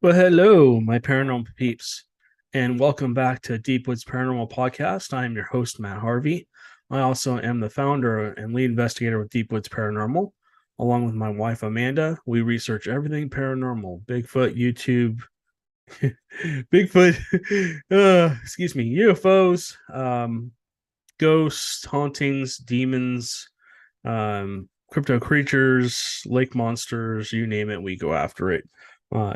Well, hello, my paranormal peeps, and welcome back to Deep Woods Paranormal Podcast. I am your host, Matt Harvey. I also am the founder and lead investigator with Deep Woods Paranormal. Along with my wife, Amanda, we research everything paranormal, Bigfoot, YouTube, Bigfoot, excuse me, UFOs, ghosts, hauntings, demons, crypto creatures, lake monsters, you name it, we go after it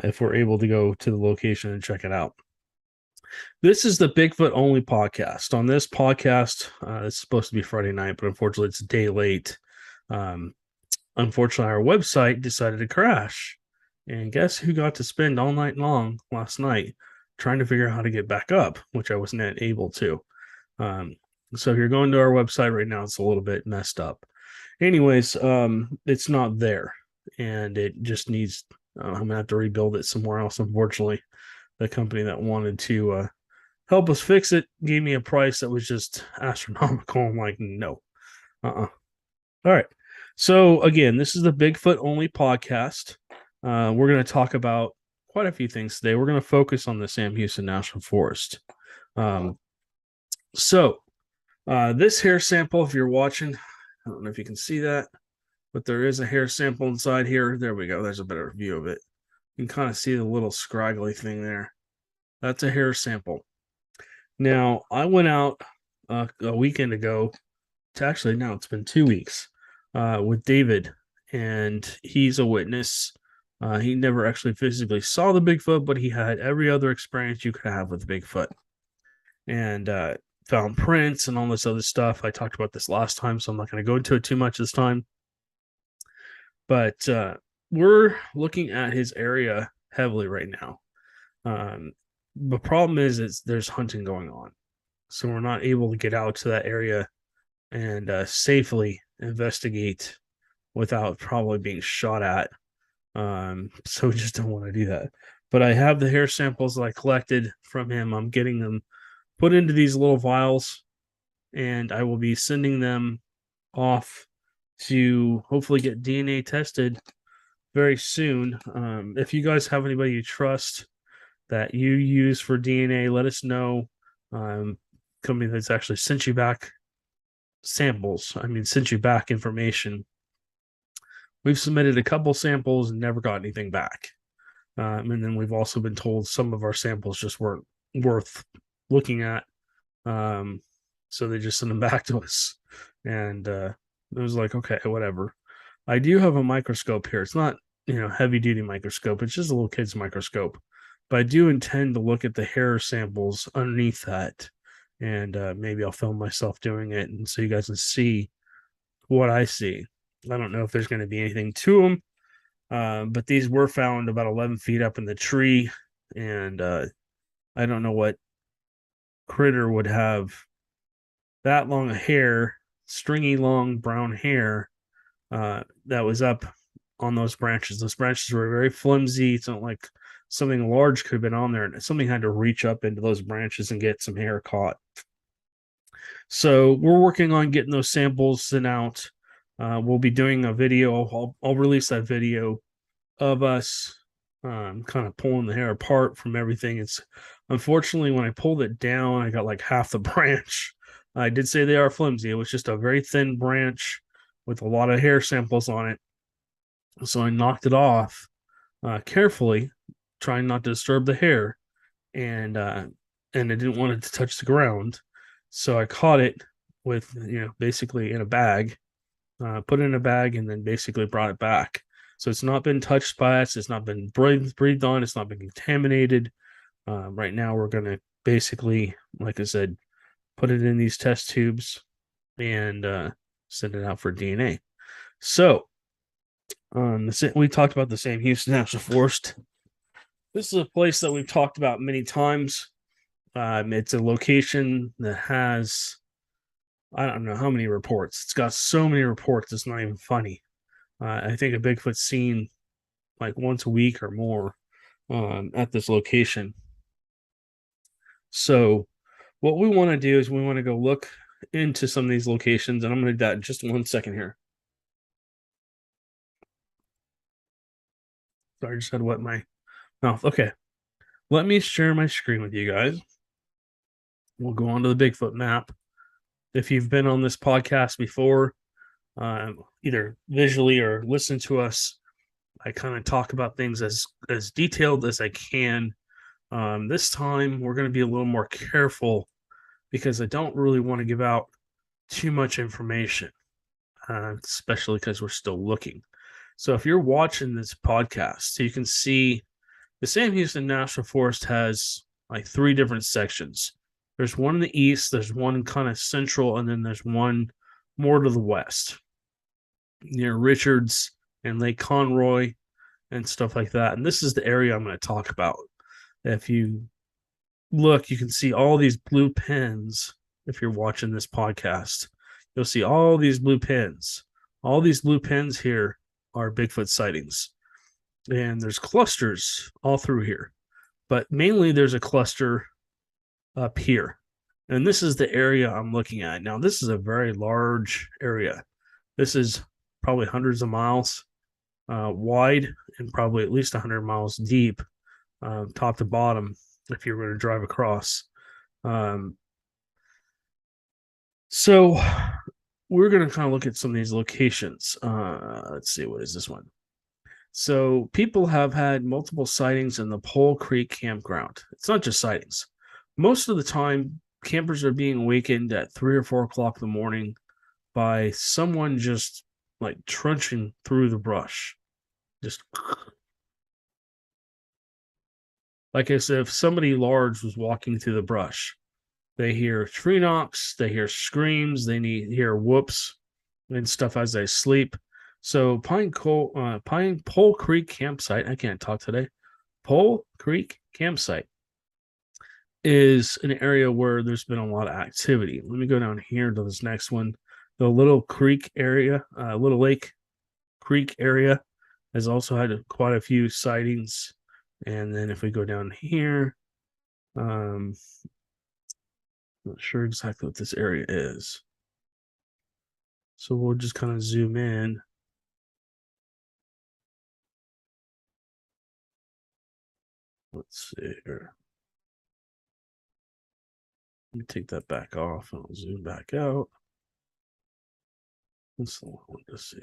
if we're able to go to the location and check it out. This is the Bigfoot only podcast. On this podcast, it's supposed to be Friday night, but unfortunately, it's a day late. Um, Unfortunately, our website decided to crash. And guess who got to spend all night long last night trying to figure out how to get back up, which I wasn't able to. Um, so if you're going to our website right now, it's a little bit messed up. Anyways, it's not there, and it just needs. I'm gonna have to rebuild it somewhere else. Unfortunately, the company that wanted to help us fix it gave me a price that was just astronomical. I'm like, no, all right. So again, this is the Bigfoot only podcast. We're going to talk about quite a few things today. We're going to focus on the Sam Houston National Forest. Um, so this hair sample, if you're watching, I don't know if you can see that, but there is a hair sample inside here. There we go. There's a better view of it. You can kind of see the little scraggly thing there. That's a hair sample. Now, I went out a weekend ago to actually, now it's been 2 weeks with David, and he's a witness. He never actually physically saw the Bigfoot, but he had every other experience you could have with Bigfoot and found prints and all this other stuff. I talked about this last time, so I'm not going to go into it too much this time. But we're looking at his area heavily right now. The problem is there's hunting going on, so we're not able to get out to that area and safely investigate without probably being shot at. So we just don't want to do that. But I have the hair samples that I collected from him. I'm getting them put into these little vials, and I will be sending them off to hopefully get DNA tested very soon. If you guys have anybody you trust that you use for DNA, let us know. Company that's actually sent you back samples. I mean, sent you back information. We've submitted a couple samples and never got anything back. And then we've also been told some of our samples just weren't worth looking at. So they just sent them back to us. And it was like, okay, whatever. I do have a microscope here. It's not, heavy duty microscope. It's just a little kid's microscope. But I do intend to look at the hair samples underneath that. And maybe I'll film myself doing it. And so you guys can see what I see. I don't know if there's going to be anything to them. But these were found about 11 feet up in the tree. And I don't know what critter would have that long a hair, stringy, long brown hair that was up on those branches. Those branches were very flimsy. It's not like something large could have been on there. And something had to reach up into those branches and get some hair caught. So we're working on getting those samples sent out. We'll be doing a video. I'll release that video of us kind of pulling the hair apart from everything. It's unfortunately when I pulled it down, I got like half the branch. I did say they are flimsy. It was just a very thin branch with a lot of hair samples on it. So I knocked it off carefully, trying not to disturb the hair, and I didn't want it to touch the ground. So I caught it with basically in a bag, put it in a bag, and then basically brought it back. So it's not been touched by us. It's not been breathed on. It's not been contaminated. Right now, we're going to basically, like I said, put it in these test tubes and send it out for DNA. So we talked about the Sam Houston National Forest. This is a place that we've talked about many times. It's a location that has, I don't know how many reports. It's got so many reports, it's not even funny. I think a Bigfoot's seen like once a week or more at this location. So, what we want to do is we want to go look into some of these locations, and I'm going to do that in just 1 second here. Sorry, I just had to wet my Oh, okay. Let me share my screen with you guys. We'll go on to the Bigfoot map. If you've been on this podcast before, either visually or listen to us, I kind of talk about things as detailed as I can. This time, we're going to be a little more careful because I don't really want to give out too much information, especially because we're still looking. So, if you're watching this podcast, you can see the Sam Houston National Forest has like three different sections. There's one in the east, there's one kind of central, and then there's one more to the west near Richards and Lake Conroy and stuff like that. And this is the area I'm going to talk about. If you look, you can see all these blue pins. If you're watching this podcast, you'll see all these blue pins. All these blue pins here are Bigfoot sightings. And there's clusters all through here. But mainly there's a cluster up here. And this is the area I'm looking at. Now, this is a very large area. This is probably hundreds of miles wide and probably at least 100 miles deep, top to bottom, if you're going to drive across. So we're going to kind of look at some of these locations. Let's see, what is this one? So people have had multiple sightings in the Pole Creek campground. It's not just sightings. Most of the time, campers are being awakened at 3 or 4 o'clock in the morning by someone just like trudging through the brush. Just like as if somebody large was walking through the brush. They hear tree knocks, they hear screams, they hear whoops and stuff as they sleep. So Pine Pole Creek campsite, I can't talk today. Pole Creek campsite is an area where there's been a lot of activity. Let me go down here to this next one. The Little Creek area, Little Lake Creek area has also had quite a few sightings. And then if we go down here, not sure exactly what this area is. So we'll just kind of zoom in. Let's see here. Let me take that back off and I'll zoom back out. This one, let's see.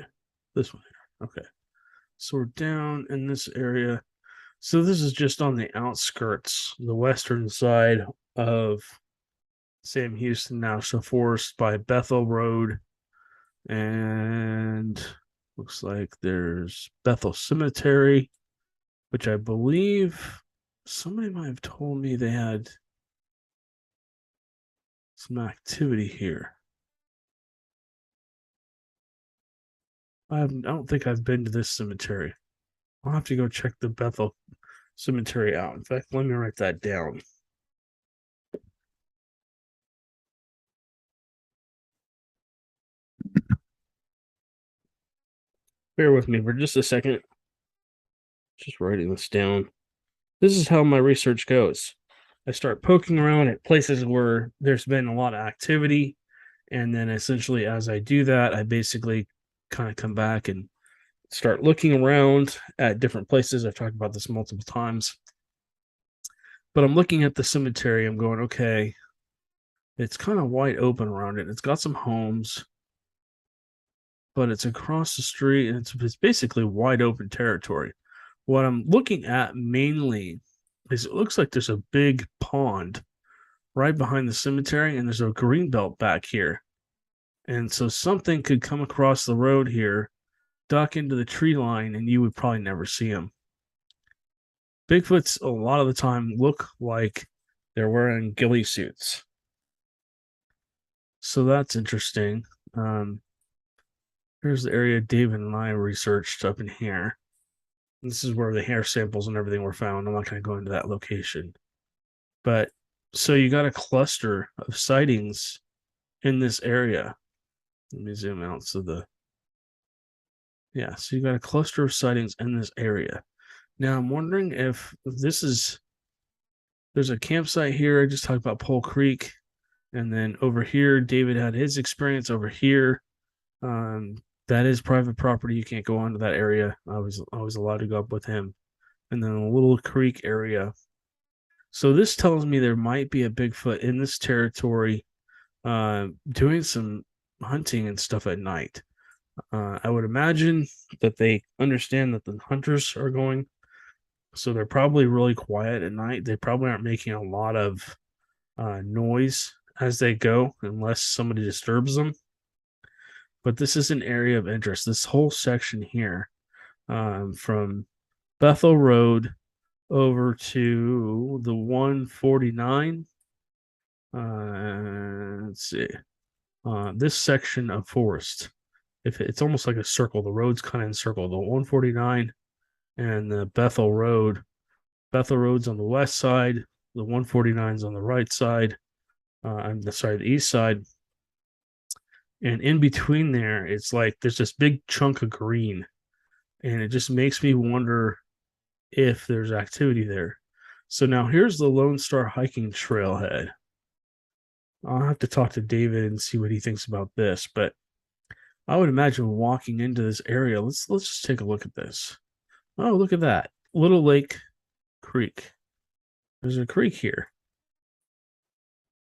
This one here. Okay. So we're down in this area. So this is just on the outskirts, the western side of Sam Houston National Forest by Bethel Road. And looks like there's Bethel Cemetery, which I believe somebody might have told me they had some activity here. I don't think I've been to this cemetery. I'll have to go check the Bethel Cemetery out. In fact, let me write that down. Bear with me for just a second. Just writing this down. This is how my research goes. I start poking around at places where there's been a lot of activity. And then essentially, as I do that, I basically kind of come back and start looking around at different places. I've talked about this multiple times. But I'm looking at the cemetery. I'm going, okay, it's kind of wide open around it. It's got some homes, but it's across the street and it's basically wide open territory. What I'm looking at mainly is it looks like there's a big pond right behind the cemetery, and there's a green belt back here. And so something could come across the road here, duck into the tree line, and you would probably never see them. Bigfoots, a lot of the time, look like they're wearing ghillie suits. So that's interesting. Here's the area David and I researched up in here. This is where the hair samples and everything were found. I'm not going to go into that location. But so you got a cluster of sightings in this area. Let me zoom out so so you got a cluster of sightings in this area. Now I'm wondering if there's a campsite here. I just talked about Pole Creek, and then over here, David had his experience over here. That is private property. You can't go onto that area. I was allowed to go up with him. and then a little creek area. So this tells me there might be a Bigfoot in this territory, doing some hunting and stuff at night. I would imagine that they understand that the hunters are going, so they're probably really quiet at night. They probably aren't making a lot of noise as they go, unless somebody disturbs them. But this is an area of interest. This whole section here, from Bethel Road over to the 149. Let's see. This section of forest, if it's almost like a circle, the road's kind of encircled. The 149 and the Bethel Road. Bethel Road's on the west side. The 149's on the right side. I'm sorry, the east side. And in between there, it's like there's this big chunk of green, and it just makes me wonder if there's activity there. So now here's the Lone Star hiking trailhead. I'll have to talk to David and see what he thinks about this, but I would imagine walking into this area. Let's just take a look at this. Oh, look at that. Little Lake Creek. There's a creek here.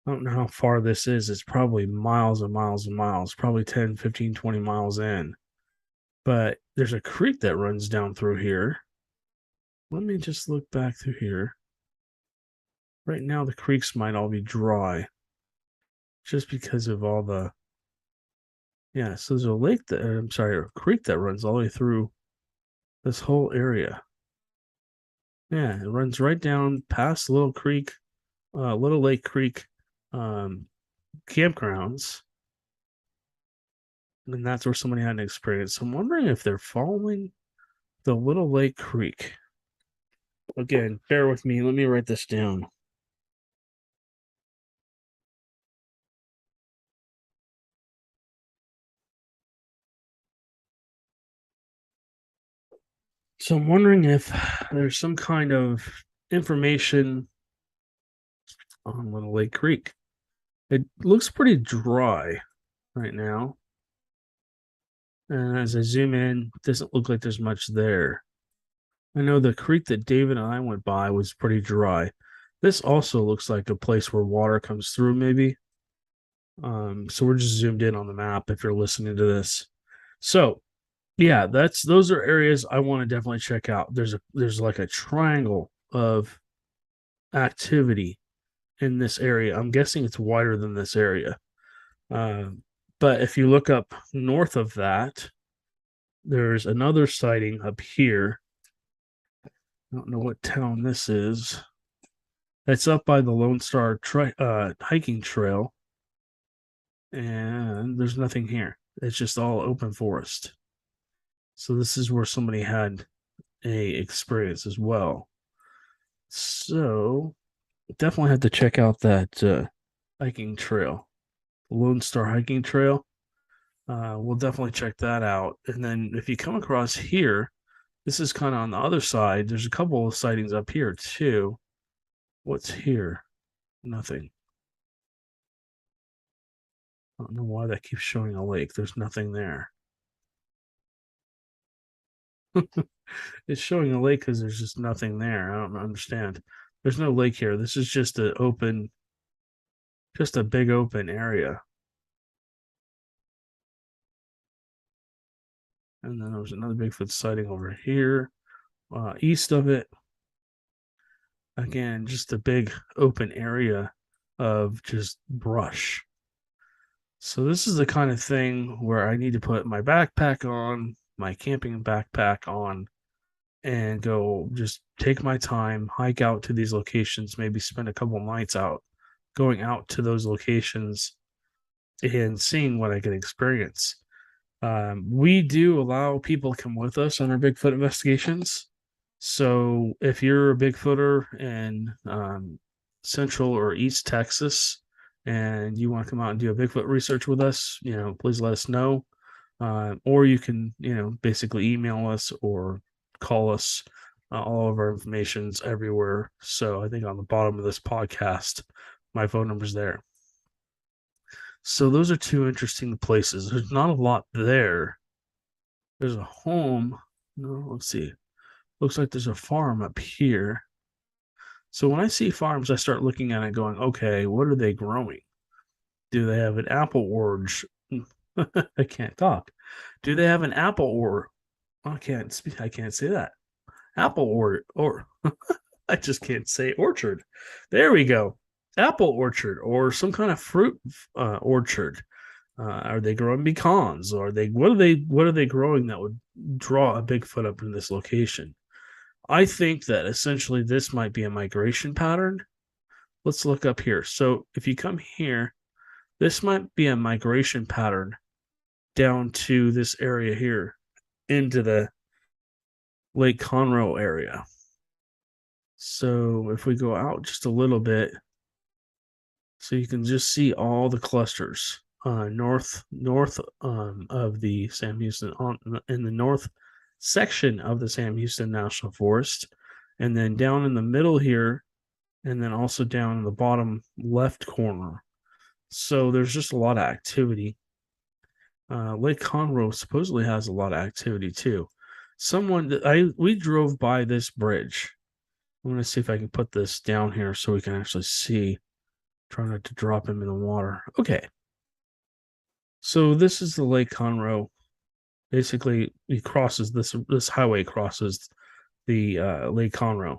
I don't know how far this is. It's probably miles and miles and miles, probably 10, 15, 20 miles in. But there's a creek that runs down through here. Let me just look back through here. Right now, the creeks might all be dry just because of all the. Yeah, so there's a lake that, I'm sorry, a creek that runs all the way through this whole area. Yeah, it runs right down past Little Creek, Little Lake Creek um, campgrounds. And that's where somebody had an experience. So I'm wondering if they're following the Little Lake Creek. Again, bear with me. Let me write this down. So I'm wondering if there's some kind of information on Little Lake Creek. It looks pretty dry right now. And as I zoom in, it doesn't look like there's much there. I know the creek that David and I went by was pretty dry. This also looks like a place where water comes through, maybe. So we're just zoomed in on the map if you're listening to this. So yeah, those are areas I want to definitely check out. There's like a triangle of activity in this area. I'm guessing it's wider than this area. Uh, but if you look up north of that, there's another sighting up here. I don't know what town this is. It's up by the Lone Star hiking trail, and there's nothing here. It's just all open forest. So this is where somebody had a experience as well. So definitely have to check out that hiking trail, Lone Star hiking trail. We'll definitely check that out. And then if you come across here, this is kind of on the other side. There's a couple of sightings up here too. What's here? Nothing. I don't know why that keeps showing a lake. There's nothing there. It's showing a lake because there's just nothing there. I don't understand. There's no lake here. This is just just a big open area. And then there was another Bigfoot sighting over here, east of it. Again, just a big open area of just brush. So this is the kind of thing where I need to put my backpack on, my camping backpack on, and go just take my time, hike out to these locations, maybe spend a couple nights out, going out to those locations and seeing what I can experience. We do allow people to come with us on our Bigfoot investigations. So if you're a Bigfooter in Central or East Texas and you want to come out and do a Bigfoot research with us, please let us know. Or you can, basically email us or call us. All of our information's everywhere. So I think on the bottom of this podcast, my phone number's there. So those are two interesting places. There's not a lot there. There's a home. No, let's see. Looks like there's a farm up here. So when I see farms, I start looking at it going, okay, what are they growing? Do they have an apple orchard? I can't talk. Do they have an apple or I can't speak. I can't say that. Apple or I just can't say orchard. There we go. Apple orchard or some kind of fruit orchard. Are they growing pecans? Or are they what are they growing that would draw a Bigfoot up in this location? I think that essentially this might be a migration pattern. Let's look up here. So if you come here, this might be a migration pattern down to this area here into the Lake Conroe area. So if we go out just a little bit, so you can just see all the clusters north of the Sam Houston in the north section of the Sam Houston National Forest, and then down in the middle here, and then also down in the bottom left corner. So there's just a lot of activity. Lake Conroe supposedly has a lot of activity too. We drove by this bridge. I'm going to see if I can put this down here so we can actually see. Try not to drop him in the water. Okay. So this is the Lake Conroe. Basically, he crosses this highway crosses the Lake Conroe.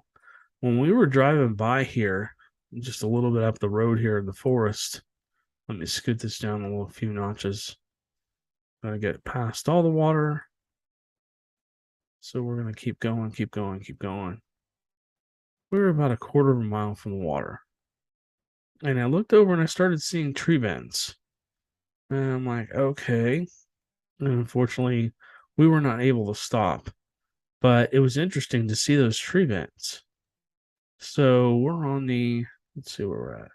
When we were driving by here, just a little bit up the road here in the forest, let me scoot this down a few notches. Gotta get past all the water. So we're gonna keep going, keep going, keep going. We're about a quarter of a mile from the water. And I looked over and I started seeing tree bends. And I'm like, okay. And unfortunately, we were not able to stop. But it was interesting to see those tree bends. So we're on let's see where we're at.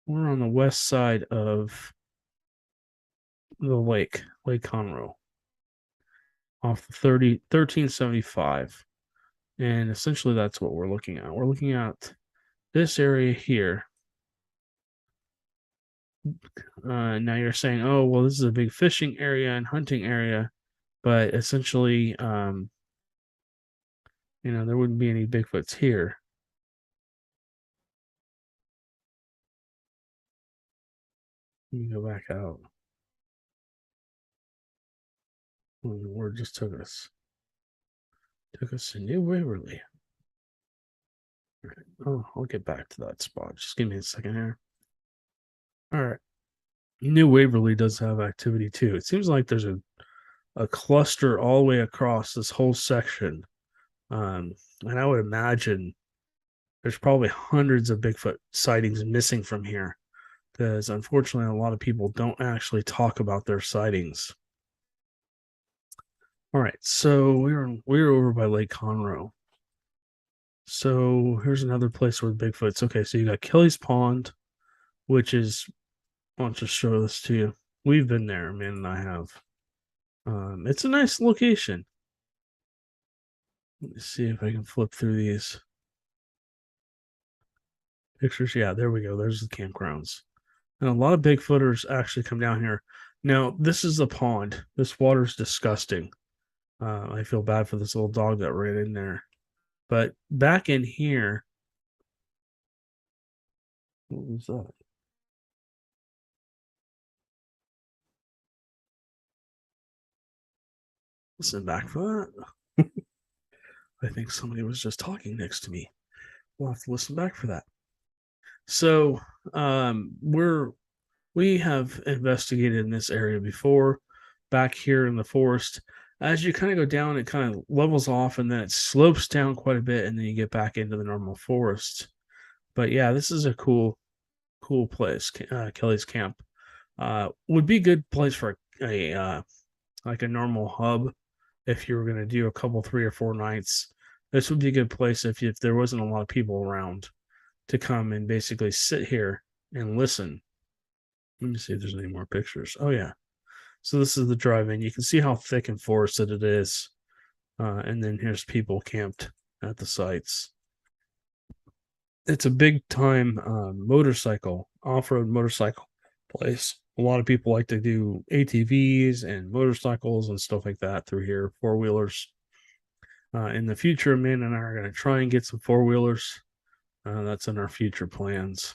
We're on the west side of the Lake Conroe, off the 1375. And essentially that's what we're looking at. We're looking at this area here. Now you're saying, oh, well, this is a big fishing area and hunting area, but essentially, there wouldn't be any Bigfoots here. Let me go back out. The word just took us. Took us to New Waverly. Right. Oh, I'll get back to that spot. Just give me a second here. All right. New Waverly does have activity too. It seems like there's a cluster all the way across this whole section. And I would imagine there's probably hundreds of Bigfoot sightings missing from here because unfortunately, a lot of people don't actually talk about their sightings. All right, so we're over by Lake Conroe. So here's another place with Bigfoots. Okay, so you got Kelly's Pond, which is I'll just show this to you. We've been there, man, and I have. It's a nice location. Let me see if I can flip through these pictures. Yeah, there we go. There's the campgrounds. And a lot of Bigfooters actually come down here. Now, this is the pond. This water's disgusting. I feel bad for this little dog that ran in there. But back in here, what was that? Listen back for that. I think somebody was just talking next to me. We'll have to listen back for that. So, we have investigated in this area before, back here in the forest. As you kind of go down, it kind of levels off and then it slopes down quite a bit, and then you get back into the normal forest. But yeah, this is a cool place. Kelly's Camp would be a good place for a like a normal hub if you were going to do a couple 3 or 4 nights. This would be a good place if there wasn't a lot of people around to come and basically sit here and listen. Let me see if there's any more pictures. Oh yeah. So this is the drive-in. You can see how thick and forested it is. And then here's people camped at the sites. It's a big time off-road motorcycle place. A lot of people like to do ATVs and motorcycles and stuff like that through here, four wheelers. In the future, Amanda and I are going to try and get some four wheelers. That's in our future plans.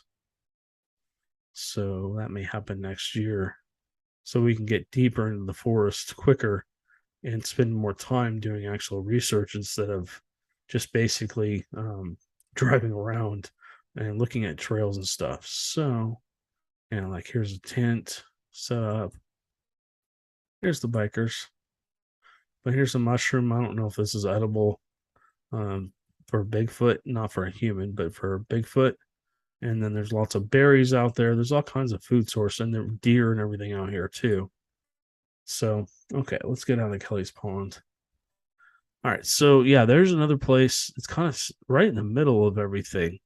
So that may happen next year. So we can get deeper into the forest quicker and spend more time doing actual research instead of just basically driving around and looking at trails and stuff. So, like here's a tent set up. Here's the bikers. But here's a mushroom. I don't know if this is edible for Bigfoot, not for a human, but for Bigfoot. And then there's lots of berries out there. There's all kinds of food source and there deer and everything out here too. So, okay, let's get out of Kelly's Pond. All right, so yeah, there's another place. It's kind of right in the middle of everything.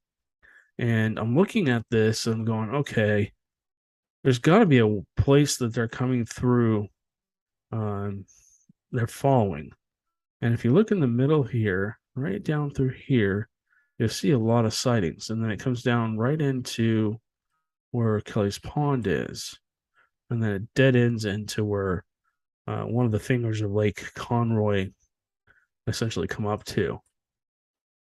And I'm looking at this and I'm going, okay, there's got to be a place that they're coming through. They're following. And if you look in the middle here, right down through here, you'll see a lot of sightings. And then it comes down right into where Kelly's Pond is. And then it dead ends into where one of the fingers of Lake Conroy essentially come up to.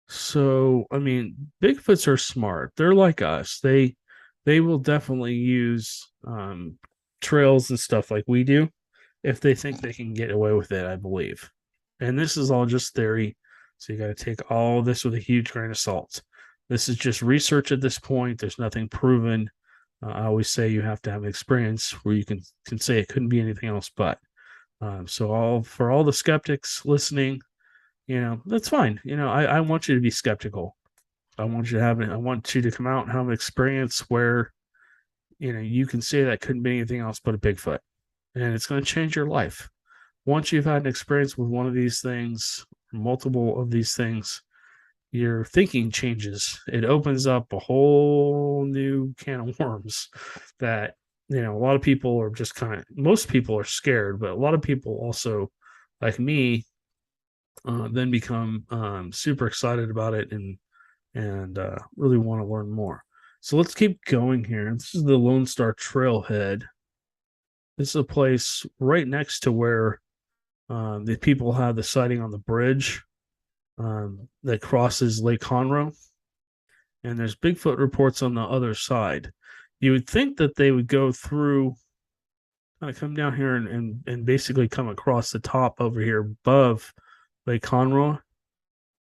So, I mean, Bigfoots are smart. They're like us. They will definitely use trails and stuff like we do if they think they can get away with it, I believe. And this is all just theory. So you got to take all this with a huge grain of salt. This is just research at this point. There's nothing proven. I always say you have to have experience where you can say it couldn't be anything else but. So for all the skeptics listening, that's fine. I want you to be skeptical. I want you to I want you to come out and have an experience where, you can say that couldn't be anything else but a Bigfoot. And it's going to change your life. Once you've had an experience with one of these things, multiple of these things, your thinking changes. It opens up a whole new can of worms that, a lot of people are just most people are scared, but a lot of people also, like me, then become super excited about it and really want to learn more. So let's keep going here. This is the Lone Star Trailhead. This is a place right next to where the people had the sighting on the bridge that crosses Lake Conroe. And there's Bigfoot reports on the other side. You would think that they would go through, kind of come down here and basically come across the top over here above Lake Conroe,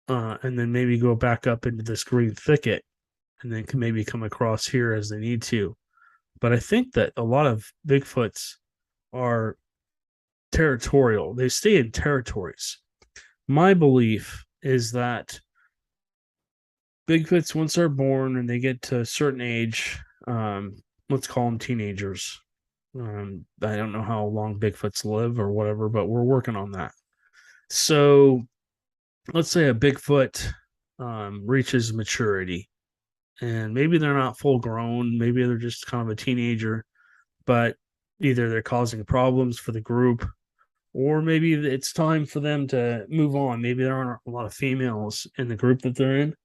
and then maybe go back up into this green thicket and then can maybe come across here as they need to. But I think that a lot of Bigfoots are territorial. They stay in territories. My belief is that Bigfoots, once they're born and they get to a certain age, let's call them teenagers. I don't know how long Bigfoots live or whatever, but we're working on that. So let's say a Bigfoot reaches maturity and maybe they're not full grown, maybe they're just kind of a teenager, but either they're causing problems for the group or maybe it's time for them to move on. Maybe there aren't a lot of females in the group that they're in.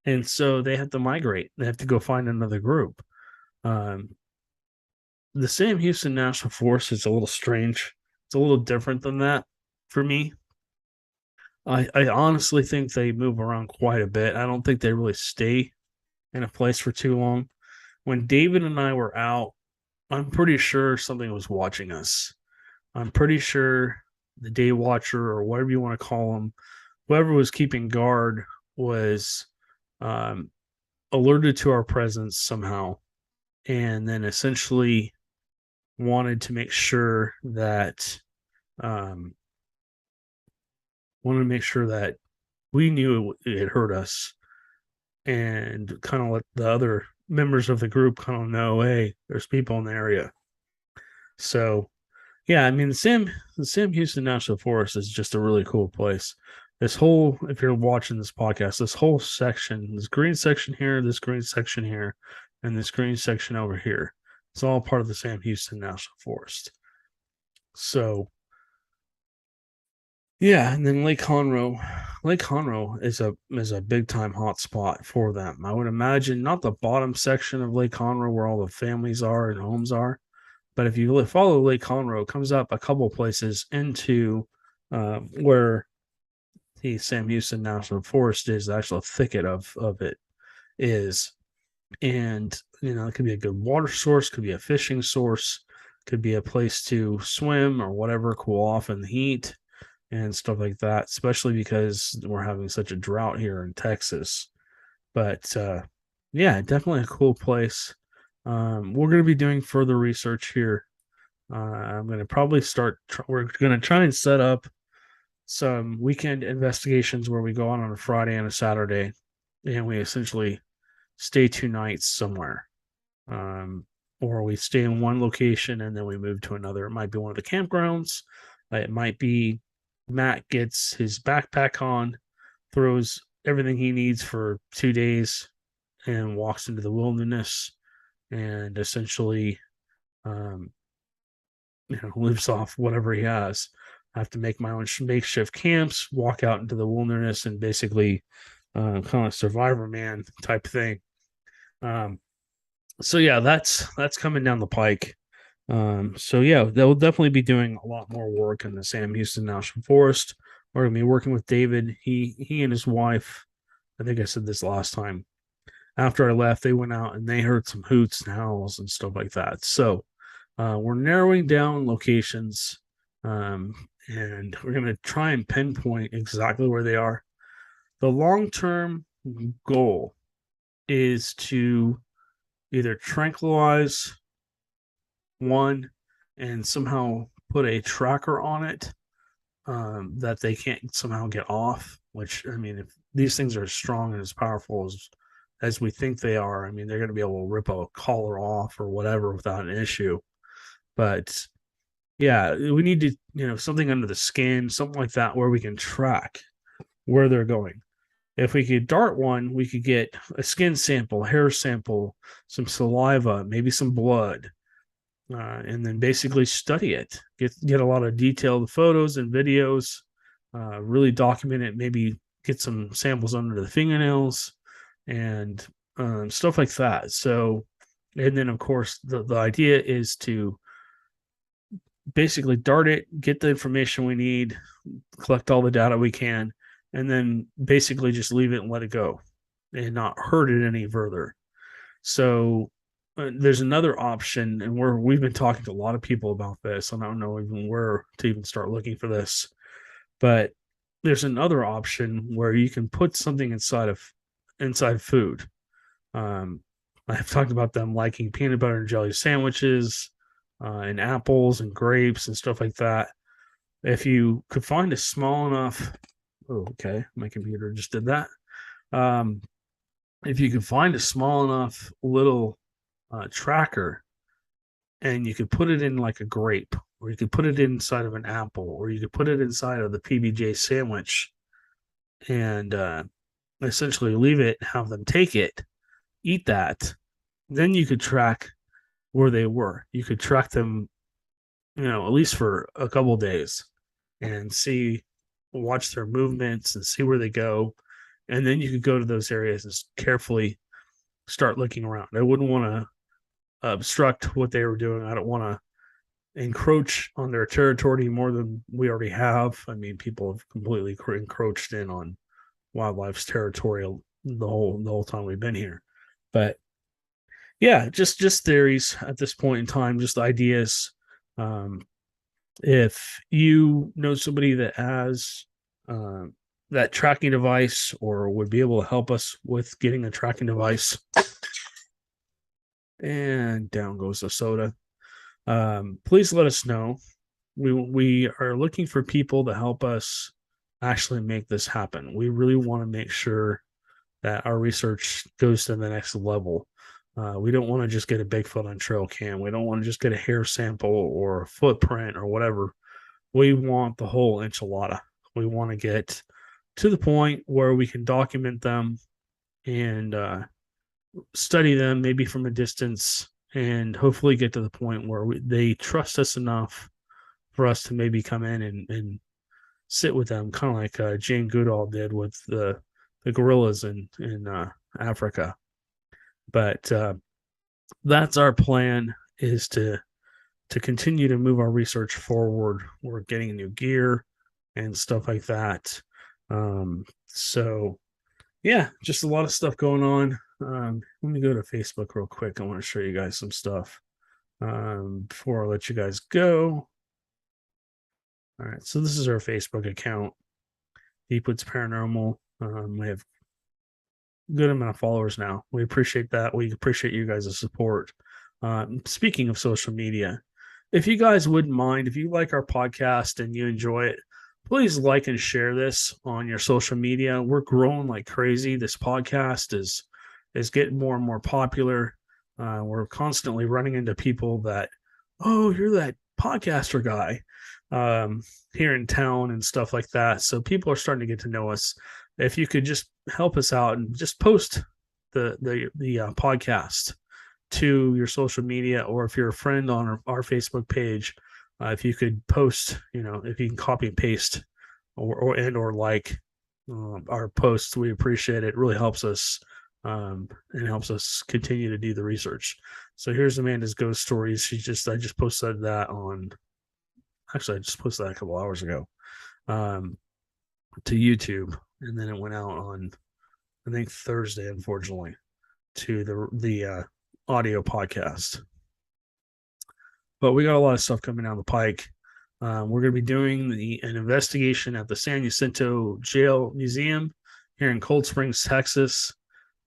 And so they have to migrate. They have to go find another group. The Sam Houston National Forest is a little strange. It's a little different than that for me. I honestly think they move around quite a bit. I don't think they really stay in a place for too long. When David and I were out, I'm pretty sure something was watching us. I'm pretty sure the day watcher or whatever you want to call them, whoever was keeping guard was alerted to our presence somehow, and then essentially wanted to make sure that we knew it hurt us, and kind of let the other members of the group kind of know, hey, there's people in the area. So yeah, I mean the Sam Houston National Forest is just a really cool place. This whole, if you're watching this podcast, this whole section, this green section here, this green section here, and this green section over here, it's all part of the Sam Houston National Forest. So yeah, and then Lake Conroe. Lake Conroe is a big time hot spot for them. I would imagine not the bottom section of Lake Conroe where all the families are and homes are, But if you follow Lake Conroe, it comes up a couple places into where the Sam Houston National Forest is. The actual thicket of it is, and it could be a good water source, could be a fishing source, could be a place to swim or whatever, cool off in the heat and stuff like that, especially because we're having such a drought here in Texas. But yeah, definitely a cool place. We're going to be doing further research here. I'm going to probably we're going to try and set up some weekend investigations where we go on a Friday and a Saturday, and we essentially stay 2 nights somewhere. Or we stay in one location and then we move to another. It might be one of the campgrounds. It might be Matt gets his backpack on, throws everything he needs for 2 days, and walks into the wilderness and essentially, lives off whatever he has. I have to make my own makeshift camps, walk out into the wilderness, and basically kind of like Survivor Man type thing. So yeah, that's coming down the pike. So yeah, they'll definitely be doing a lot more work in the Sam Houston National Forest. We're gonna be working with David. He and his wife, I think I said this last time. After I left, they went out and they heard some hoots and howls and stuff like that. So we're narrowing down locations, and we're gonna try and pinpoint exactly where they are. The long-term goal is to either tranquilize one and somehow put a tracker on it, that they can't somehow get off. Which, I mean, if these things are as strong and as powerful as we think they are, I mean, they're going to be able to rip a collar off or whatever without an issue. But yeah, we need to, something under the skin, something like that, where we can track where they're going. If we could dart one, we could get a skin sample, hair sample, some saliva, maybe some blood, and then basically study it. Get a lot of detailed photos and videos, really document it. Maybe get some samples under the fingernails and stuff like that. So, and then of course the idea is to basically dart it, get the information we need, collect all the data we can, and then basically just leave it and let it go, and not hurt it any further. So there's another option, and we've been talking to a lot of people about this. And I don't know even where to even start looking for this, but there's another option where you can put something inside food. I've talked about them liking peanut butter and jelly sandwiches, and apples and grapes and stuff like that. If you could find a small enough, oh, okay, my computer just did that. If you could find a small enough little tracker, and you could put it in like a grape, or you could put it inside of an apple, or you could put it inside of the PBJ sandwich, and essentially leave it, have them take it, eat that, then you could track where they were. You could track them, at least for a couple of days, and watch their movements and see where they go. And then you could go to those areas and carefully start looking around. I wouldn't want to obstruct what they were doing. I don't want to encroach on their territory more than we already have. I mean, people have completely encroached in on wildlife's territory the whole time we've been here. But yeah, just theories at this point in time, just ideas. If you know somebody that has that tracking device, or would be able to help us with getting a tracking device, and down goes the soda, please let us know. We are looking for people to help us actually make this happen. We really want to make sure that our research goes to the next level. We don't want to just get a Bigfoot on trail cam. We don't want to just get a hair sample or a footprint or whatever. We want the whole enchilada. We want to get to the point where we can document them and study them, maybe from a distance, and hopefully get to the point where they trust us enough for us to maybe come in and sit with them, kind of like Jane Goodall did with the gorillas in Africa. But that's our plan, is to to continue to move our research forward. We're getting new gear and stuff like that. So yeah, just a lot of stuff going on. Let me go to Facebook real quick. I want to show you guys some stuff before I let you guys go. All right, so this is our Facebook account, Bigfoot's Paranormal. We have a good amount of followers now. We appreciate that. We appreciate you guys' support. Speaking of social media, if you guys wouldn't mind, if you like our podcast and you enjoy it, please like and share this on your social media. We're growing like crazy. This podcast is getting more and more popular. We're constantly running into people that, oh, you're that podcaster guy here in town and stuff like that. So people are starting to get to know us. If you could just help us out and just post the podcast to your social media, or if you're a friend on our Facebook page, if you could post, if you can copy and paste or like our posts, we appreciate it. It really helps us and helps us continue to do the research. So here's Amanda's ghost stories. I just posted that I just posted that a couple hours ago to YouTube, and then it went out on, I think, Thursday, unfortunately, to the audio podcast. But we got a lot of stuff coming down the pike. We're going to be doing an investigation at the San Jacinto Jail Museum here in Cold Springs, Texas,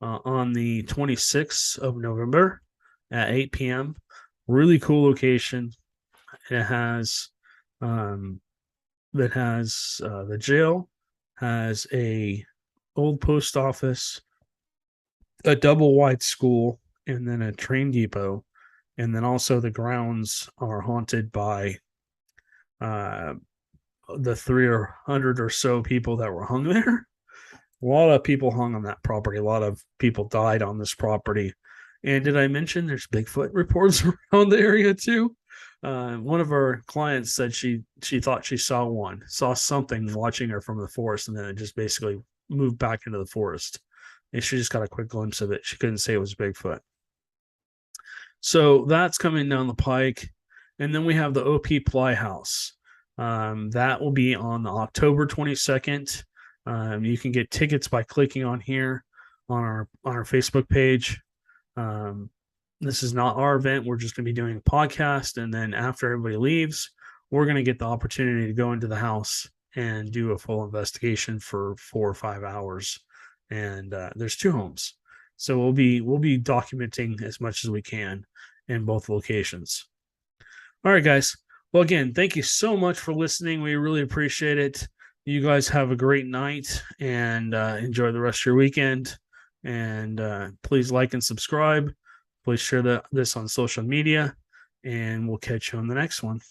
on the 26th of November at 8 p.m. Really cool location. It has the jail has a old post office, a double wide school, and then a train depot. And then also the grounds are haunted by the 300 or so people that were hung there. A lot of people hung on that property. A lot of people died on this property. And did I mention there's Bigfoot reports around the area too? One of our clients said she thought she saw something watching her from the forest, and then it just basically moved back into the forest. And she just got a quick glimpse of it. She couldn't say it was Bigfoot. So that's coming down the pike. And then we have the OP Ply House. That will be on October 22nd. You can get tickets by clicking on here on our Facebook page. This is not our event. We're just going to be doing a podcast. And then after everybody leaves, we're going to get the opportunity to go into the house and do a full investigation for 4 or 5 hours. And there's 2 homes. So we'll be documenting as much as we can in both locations. All right, guys. Well, again, thank you so much for listening. We really appreciate it. You guys have a great night and enjoy the rest of your weekend. And please like and subscribe. Please share this on social media, and we'll catch you on the next one.